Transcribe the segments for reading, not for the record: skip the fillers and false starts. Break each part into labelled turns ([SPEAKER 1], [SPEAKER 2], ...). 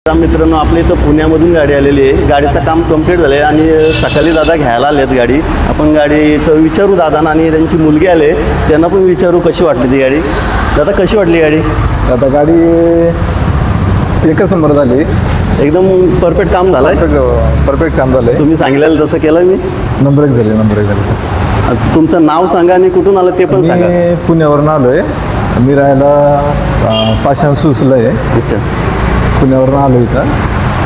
[SPEAKER 1] मित्रांनो, आपल्या इथं पुण्यामधून गाडी आलेली आहे. गाडीचं काम कंप्लीट झालं आहे आणि सकाळी दादा घ्यायला आलेत गाडी. आपण गाडीचं विचारू दादांना आणि त्यांची मुलगी आले त्यांना पण विचारू कशी वाटली ती गाडी. दादा कशी वाटली गाडी?
[SPEAKER 2] आता गाडी एकच नंबर झाली.
[SPEAKER 1] एकदम परफेक्ट काम झालं आहे.
[SPEAKER 2] परफेक्ट काम झालं आहे.
[SPEAKER 1] तुम्ही सांगितलेलं तसं केलं मी.
[SPEAKER 2] नंबर एक झाली.
[SPEAKER 1] आता तुमचं नाव सांगा आणि कुठून आलं ते पण सांगा.
[SPEAKER 2] मी पुण्यावरून आलो आहे. मी राहायला पाषाण सुसलं आहे.
[SPEAKER 1] अच्छा,
[SPEAKER 2] पुण्यावरून आलो इथं.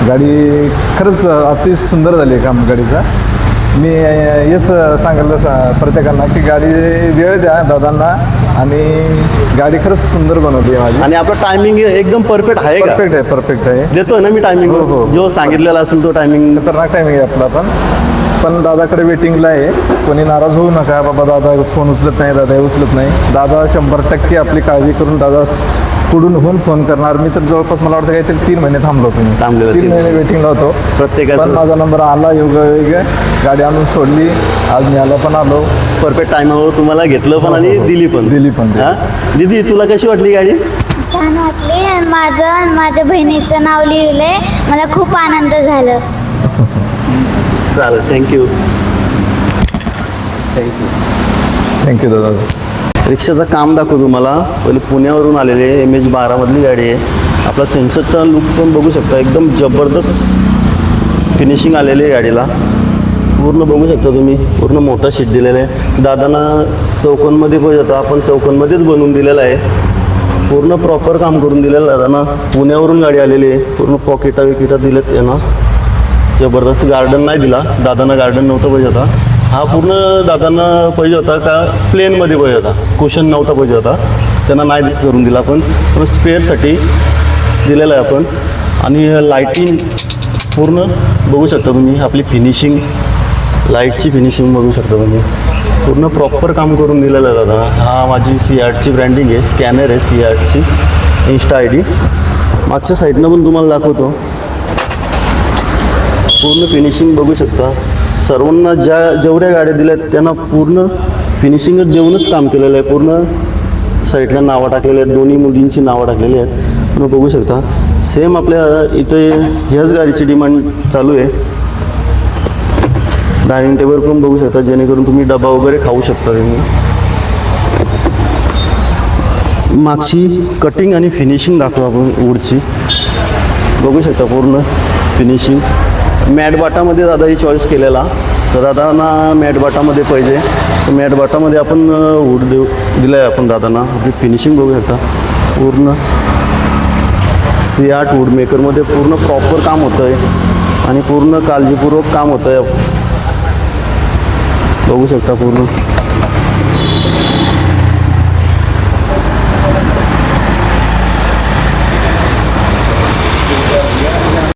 [SPEAKER 2] गाडी खरंच अति सुंदर झाली आहे काम गाडीचा. मी हेच सांगायला प्रत्येकांना की गाडी वेळ द्या दादांना आणि गाडी खरंच सुंदर बनवली आहे माझी.
[SPEAKER 1] आणि आपलं टायमिंग एकदम परफेक्ट आहे का?
[SPEAKER 2] परफेक्ट आहे.
[SPEAKER 1] देतोय ना मी टायमिंग?
[SPEAKER 2] हो.
[SPEAKER 1] जो सांगितलेला असेल तो टायमिंग.
[SPEAKER 2] खतरनाक टायमिंग आहे आपला. पण दादाकडे वेटिंगला आहे. कोणी नाराज होऊ नका, बाबा दादा फोन उचलत नाही, दादा उचलत नाही. दादा 100% आपली काळजी करून दादा पुढून होऊन फोन करणार. मी तर जवळपास मला वाटतं काहीतरी 3 महिने थांबलो होतो.
[SPEAKER 1] थांबलेलो
[SPEAKER 2] 3 महिने वेटिंगला होतो.
[SPEAKER 1] प्रत्येकाचं
[SPEAKER 2] पण माझा नंबर आला. योगायोग गाडी आणून सोडली. आज मी आला पण आलो.
[SPEAKER 1] परफेक्ट टायमावर तुम्हाला घेतलं पण आणि दिली पण. हा दीदी, तुला कशी वाटली गाडी?
[SPEAKER 3] छान वाटली आणि माझ्या बहिणीचं नाव लिहिलंय. मला खूप आनंद झाला.
[SPEAKER 1] चालेल, थँक्यू.
[SPEAKER 2] थँक्यू दादा.
[SPEAKER 1] रिक्षाचं काम दाखवतो तुम्हाला. पहिले पुण्यावरून आलेले MH12 मधली गाडी आहे. आपला सेन्सरचा लुक पण बघू शकता. एकदम जबरदस्त फिनिशिंग आलेली आहे गाडीला. पूर्ण बघू शकता तुम्ही. पूर्ण मोठा शीट दिलेला आहे. दादांना चौकोनमध्ये पाहिजे होता, आपण चौकोनमध्येच बनवून दिलेला आहे. पूर्ण प्रॉपर काम करून दिलेलं दादांना. पुण्यावरून गाडी आलेली आहे. पूर्ण पॉकेटा दिलेत त्यांना. जबरदस्त गार्डन नाही दिला दादांना. गार्डन नव्हतं पाहिजे होता. हा पूर्ण दादांना पाहिजे होता का प्लेनमध्ये पाहिजे होता. कुशन नव्हता पाहिजे होता. त्यांना नाही करून दिला. पण स्पेअरसाठी दिलेलं आहे आपण. आणि लाईटिंग पूर्ण बघू शकता तुम्ही. आपली फिनिशिंग, लाईटची फिनिशिंग बघू शकता तुम्ही. पूर्ण प्रॉपर काम करून दिलेलं आहे दादा. हा माझी C8ची ब्रँडिंग आहे. स्कॅनर आहे C8ची. Insta ID. मागच्या साईडनं पण तुम्हाला दाखवतो. पूर्ण फिनिशिंग बघू शकता. सर्वांना जेवढ्या गाड्या दिल्यात त्यांना पूर्ण फिनिशिंगच देऊनच काम केलेलं आहे. पूर्ण साईडला नावं टाकलेली आहेत. दोन्ही मुलींची नावं टाकलेली आहेत. तुम्ही बघू शकता. सेम आपल्या इथे ह्याच गाडीची डिमांड चालू आहे. डायनिंग टेबल पण बघू शकता, जेणेकरून तुम्ही डबा वगैरे खाऊ शकता. तुम्ही मागची कटिंग आणि फिनिशिंग दाखवू आपण. वूडची बघू शकता पूर्ण फिनिशिंग. मॅट बाटामध्ये दादाही चॉईस केलेला. तर दादांना मॅट बाटामध्ये पाहिजे तर मॅट बाटामध्ये आपण वूड दिलं आहे आपण दादांना. आपली फिनिशिंग बघू शकता. पूर्ण C8 वूड मेकरमध्ये पूर्ण प्रॉपर काम होतं आहे आणि पूर्ण काळजीपूर्वक काम होतं आहे. बघू शकता पूर्ण